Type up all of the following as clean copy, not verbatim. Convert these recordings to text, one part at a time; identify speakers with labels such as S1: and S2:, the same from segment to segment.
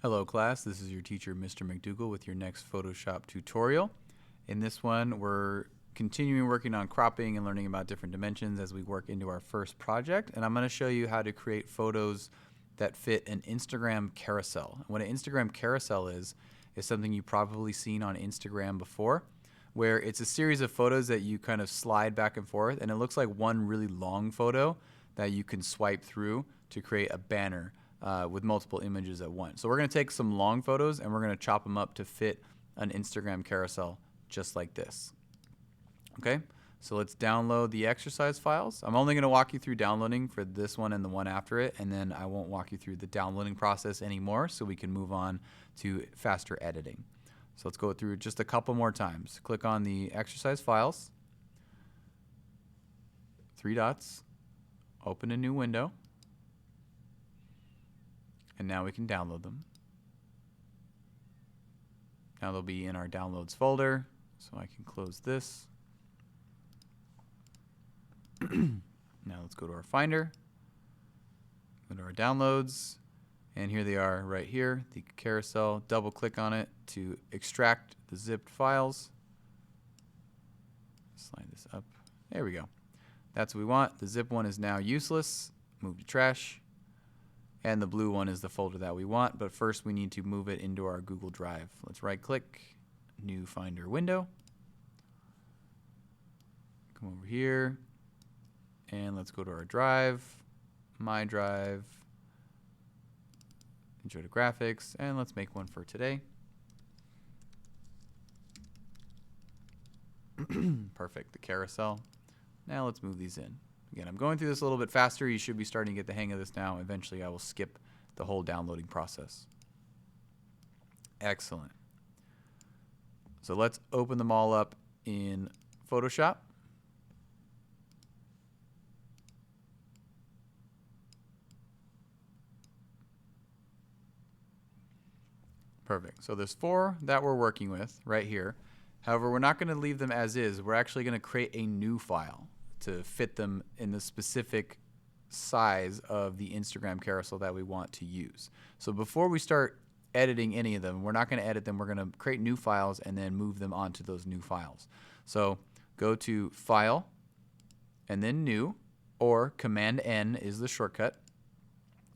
S1: Hello class, this is your teacher Mr. McDougall with your next Photoshop tutorial. In this one we're continuing working on cropping and learning about different dimensions as we work into our first project, and I'm going to show you how to create photos that fit an Instagram carousel. And what an Instagram carousel is something you've probably seen on Instagram before, where it's a series of photos that you kind of slide back and forth, and it looks like one really long photo that you can swipe through to create a banner with multiple images at once. So we're going to take some long photos and we're going to chop them up to fit an Instagram carousel just like this. Okay, so let's download the exercise files. I'm only going to walk you through downloading for this one and the one after it, and then I won't walk you through the downloading process anymore so we can move on to faster editing. So let's go through just a couple more times. Click on the exercise files, 3 dots, open a new window, and now we can download them. Now they'll be in our downloads folder, so I can close this. Now let's go to our Finder, go to our downloads, and here they are right here, the carousel. Double click on it to extract the zipped files. Slide this up. There we go. That's what we want. The zip one is now useless. Move to trash. And the blue one is the folder that we want, but first we need to move it into our Google Drive. Let's right click, new Finder window. Come over here, and let's go to our drive, My Drive, enjoy the graphics, and let's make one for today. Perfect, the carousel. Now let's move these in. Again, I'm going through this a little bit faster. You should be starting to get the hang of this now. Eventually, I will skip the whole downloading process. Excellent. So let's open them all up in Photoshop. Perfect. So there's 4 that we're working with right here. However, we're not going to leave them as is. We're actually going to create a new file to fit them in the specific size of the Instagram carousel that we want to use. So before we start editing any of them, we're not going to edit them. We're going to create new files and then move them onto those new files. So go to File and then New, or Command N is the shortcut.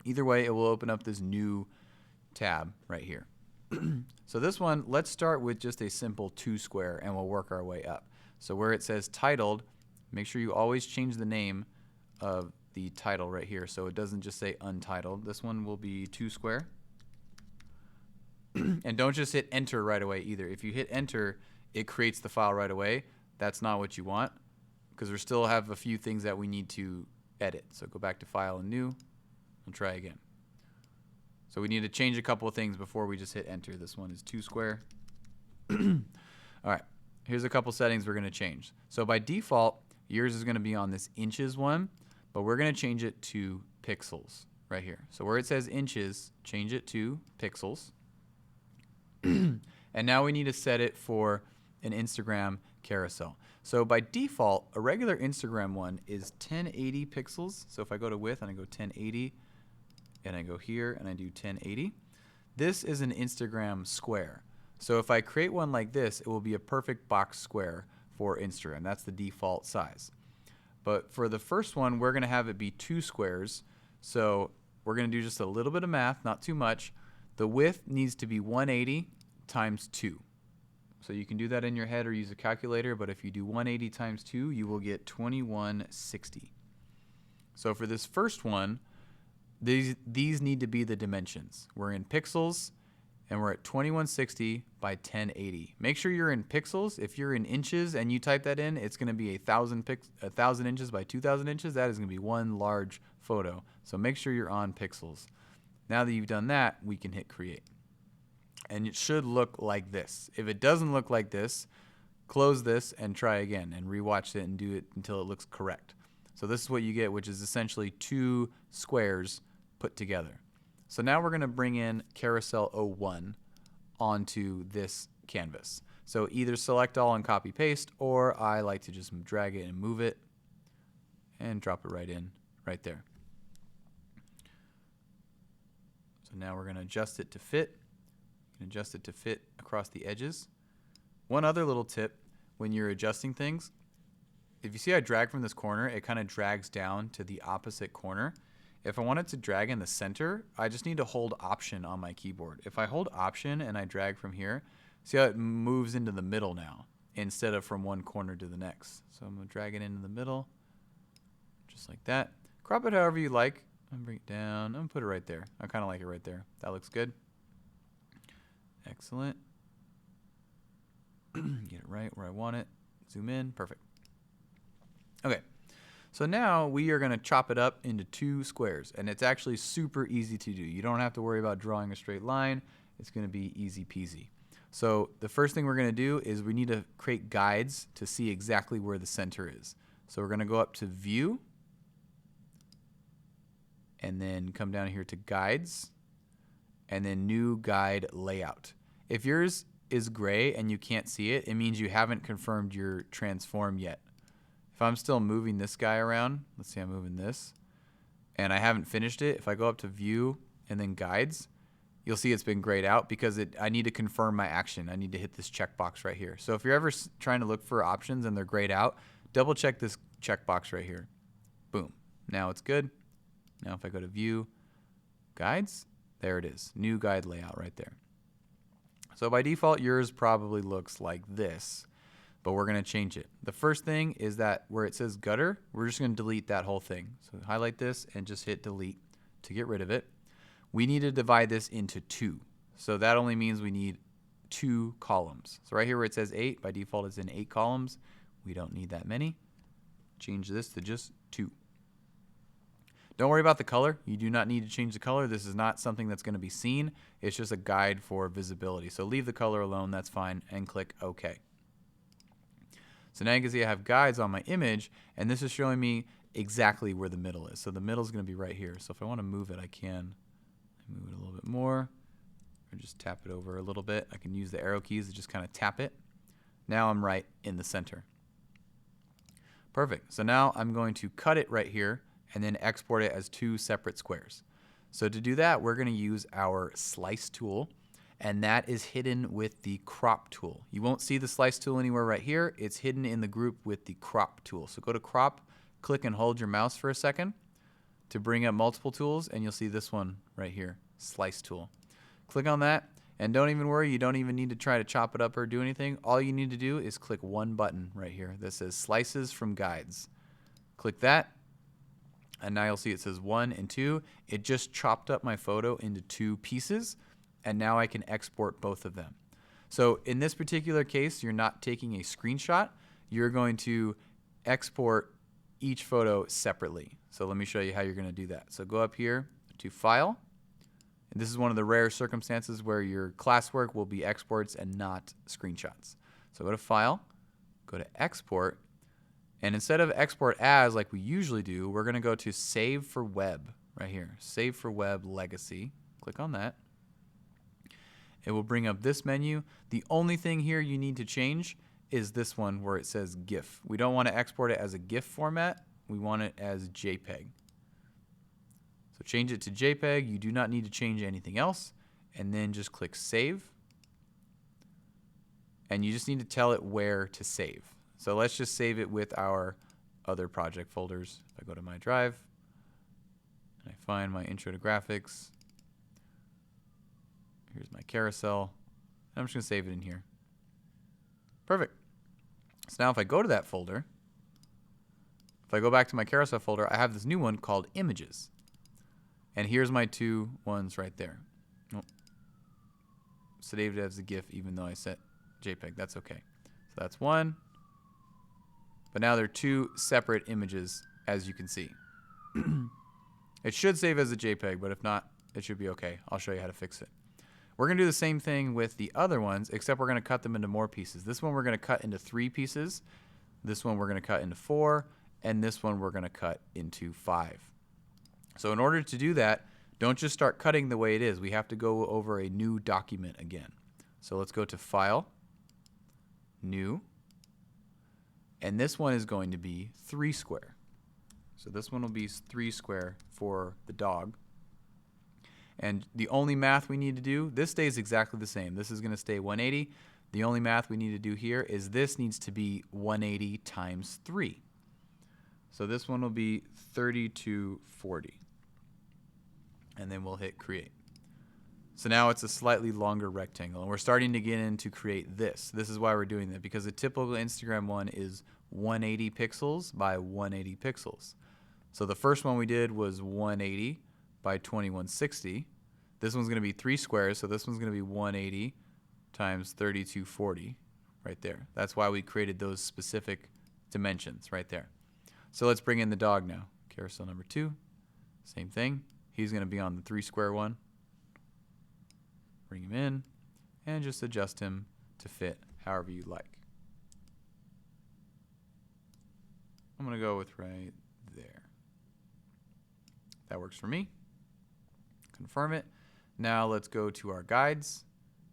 S1: Either way, it will open up this new tab right here. So this one, let's start with just a simple 2 square and we'll work our way up. So where it says titled, make sure you always change the name of the title right here so it doesn't just say untitled. This one will be 2 square. And don't just hit enter right away either. If you hit enter, it creates the file right away. That's not what you want, because we still have a few things that we need to edit. So go back to File and New and try again. So we need to change a couple of things before we just hit enter. This one is 2 square. All right, here's a couple settings we're going to change. So by default, yours is going to be on this inches one, but we're going to change it to pixels right here. So where it says inches, change it to pixels. And now we need to set it for an Instagram carousel. So by default, a regular Instagram one is 1080 pixels. So if I go to width and I go 1080, and I go here and I do 1080, this is an Instagram square. So if I create one like this, it will be a perfect box square for Instagram. That's the default size. But for the first one, we're going to have it be 2 squares. So we're going to do just a little bit of math, not too much. The width needs to be 180 times 2. So you can do that in your head or use a calculator, but if you do 180 times 2, you will get 2160. So for this first one, these need to be the dimensions. We're in pixels, and we're at 2160 by 1080. Make sure you're in pixels. If you're in inches and you type that in, it's going to be 1,000 inches by 2,000 inches. That is going to be one large photo. So make sure you're on pixels. Now that you've done that, we can hit create. And it should look like this. If it doesn't look like this, close this and try again and rewatch it and do it until it looks correct. So this is what you get, which is essentially 2 squares put together. So now we're going to bring in Carousel 01 onto this canvas. So either select all and copy paste, or I like to just drag it and move it and drop it right in right there. So now we're going to adjust it to fit. Adjust it to fit across the edges. One other little tip when you're adjusting things, if you see I drag from this corner, it kind of drags down to the opposite corner. If I want it to drag in the center, I just need to hold Option on my keyboard. If I hold Option and I drag from here, see how it moves into the middle now instead of from one corner to the next. So I'm going to drag it into the middle, just like that. Crop it however you like. I'm bring it down. I'm going to put it right there. I kind of like it right there. That looks good. Excellent. Get it right where I want it. Zoom in. Perfect. Okay. So now we are going to chop it up into 2 squares, and it's actually super easy to do. You don't have to worry about drawing a straight line. It's going to be easy peasy. So the first thing we're going to do is we need to create guides to see exactly where the center is. So we're going to go up to View, and then come down here to Guides, and then New Guide Layout. If yours is gray and you can't see it, it means you haven't confirmed your transform yet. If I'm still moving this guy around, let's see, I'm moving this, and I haven't finished it, if I go up to View and then Guides, you'll see it's been grayed out because I need to confirm my action. I need to hit this checkbox right here. So if you're ever trying to look for options and they're grayed out, double check this checkbox right here. Boom. Now it's good. Now if I go to View, Guides, there it is. New guide layout right there. So by default, yours probably looks like this, but we're going to change it. The first thing is that where it says gutter, we're just going to delete that whole thing. So highlight this and just hit delete to get rid of it. We need to divide this into 2. So that only means we need 2 columns. So right here where it says 8, by default it's in 8 columns. We don't need that many. Change this to just 2. Don't worry about the color. You do not need to change the color. This is not something that's going to be seen. It's just a guide for visibility. So leave the color alone, that's fine, and click OK. So now you can see I have guides on my image, and this is showing me exactly where the middle is. So the middle is going to be right here. So if I want to move it, I can move it a little bit more, or just tap it over a little bit. I can use the arrow keys to just kind of tap it. Now I'm right in the center. Perfect. So now I'm going to cut it right here and then export it as 2 separate squares. So to do that, we're going to use our slice tool, and that is hidden with the crop tool. You won't see the slice tool anywhere right here. It's hidden in the group with the crop tool. So go to crop, click and hold your mouse for a second to bring up multiple tools, and you'll see this one right here, slice tool. Click on that, and don't even worry, you don't even need to try to chop it up or do anything. All you need to do is click one button right here that says slices from guides. Click that, and now you'll see it says 1 and 2. It just chopped up my photo into 2 pieces, and now I can export both of them. So in this particular case, you're not taking a screenshot. You're going to export each photo separately. So let me show you how you're going to do that. So go up here to File. And this is one of the rare circumstances where your classwork will be exports and not screenshots. So go to File, go to Export, and instead of Export As like we usually do, we're going to go to Save for Web right here. Save for Web Legacy. Click on that. It will bring up this menu. The only thing here you need to change is this one where it says GIF. We don't want to export it as a GIF format. We want it as JPEG. So change it to JPEG. You do not need to change anything else. And then just click Save. And you just need to tell it where to save. So let's just save it with our other project folders. If I go to my drive, and I find my Intro to Graphics, here's my carousel, and I'm just going to save it in here. Perfect. So now if I go to that folder, if I go back to my carousel folder, I have this new one called Images. And here's my 2 ones right there. Oh. Saved it as a GIF even though I set JPEG. That's okay. So that's 1. But now they're 2 separate images, as you can see. It should save as a JPEG, but if not, it should be okay. I'll show you how to fix it. We're going to do the same thing with the other ones, except we're going to cut them into more pieces. This one we're going to cut into 3 pieces. This one we're going to cut into 4. And this one we're going to cut into 5. So in order to do that, don't just start cutting the way it is. We have to go over a new document again. So let's go to File, New. And this one is going to be 3 square. So this one will be 3 square for the dog. And the only math we need to do, this stays exactly the same. This is going to stay 180. The only math we need to do here is this needs to be 180 times 3. So this one will be 3240. And then we'll hit create. So now it's a slightly longer rectangle. And we're starting to get in to create this. This is why we're doing that, because the typical Instagram one is 180 pixels by 180 pixels. So the first one we did was 180 by 2160. This one's going to be 3 squares, so this one's going to be 180 times 3240 right there. That's why we created those specific dimensions right there. So let's bring in the dog now. Carousel number 2, same thing. He's going to be on the 3 square one. Bring him in and just adjust him to fit however you like. I'm going to go with right there. That works for me. Confirm it. Now let's go to our guides.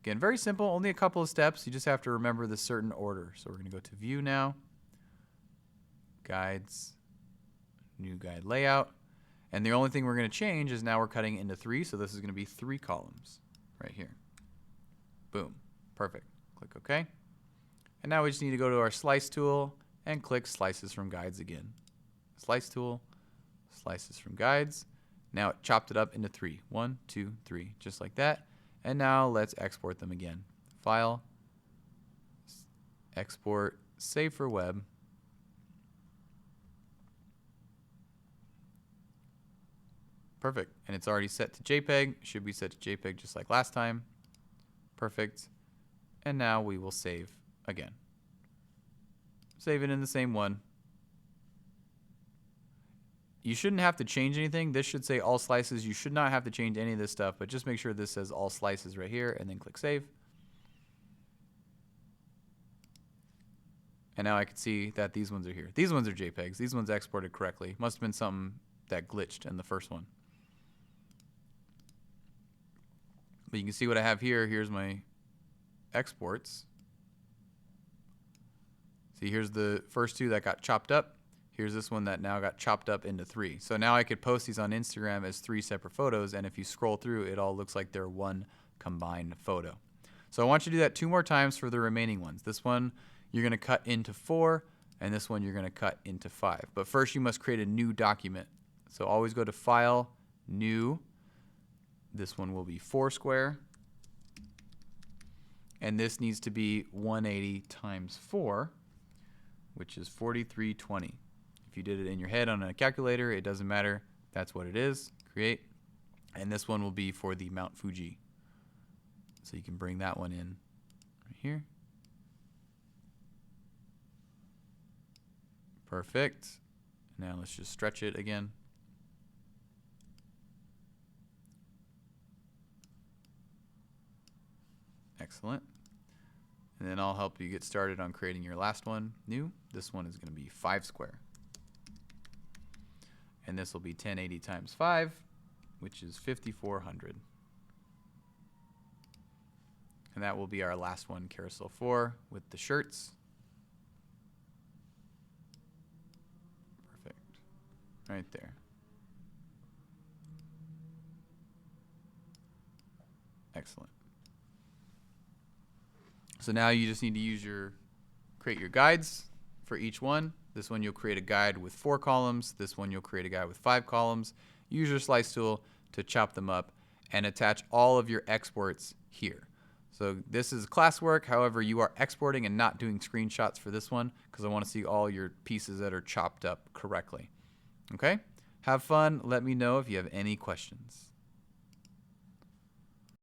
S1: Again, very simple, only a couple of steps. You just have to remember the certain order. So we're going to go to view now. Guides, new guide layout. And the only thing we're going to change is now we're cutting it into 3. So this is going to be 3 columns right here. Boom. Perfect. Click OK. And now we just need to go to our slice tool and click slices from guides again. Slice tool, slices from guides. Now it chopped it up into 3. 1, 2, 3, just like that. And now let's export them again. File, export, save for web. Perfect. And it's already set to JPEG. Should be set to JPEG just like last time. Perfect. And now we will save again. Save it in the same one. You shouldn't have to change anything. This should say all slices. You should not have to change any of this stuff, but just make sure this says all slices right here and then click save. And now I can see that these ones are here. These ones are JPEGs. These ones exported correctly. Must have been something that glitched in the first one. But you can see what I have here. Here's my exports. See, here's the first 2 that got chopped up. Here's this one that now got chopped up into 3. So now I could post these on Instagram as 3 separate photos, and if you scroll through, it all looks like they're one combined photo. So I want you to do that 2 more times for the remaining ones. This one you're going to cut into 4, and this one you're going to cut into 5. But first you must create a new document. So always go to File, New. This one will be 4 square. And this needs to be 180 times 4, which is 4320. If you did it in your head on a calculator, it doesn't matter. That's what it is. Create. And this one will be for the Mount Fuji. So you can bring that one in right here. Perfect. Now let's just stretch it again. Excellent. And then I'll help you get started on creating your last one. New. This one is going to be 5 square. And this will be 1080 times 5, which is 5400. And that will be our last one, Carousel 4, with the shirts. Perfect. Right there. Excellent. So now you just need to create your guides for each one. This one you'll create a guide with 4 columns. This one you'll create a guide with 5 columns. Use your slice tool to chop them up and attach all of your exports here. So this is classwork. However, you are exporting and not doing screenshots for this one because I want to see all your pieces that are chopped up correctly. Okay? Have fun. Let me know if you have any questions.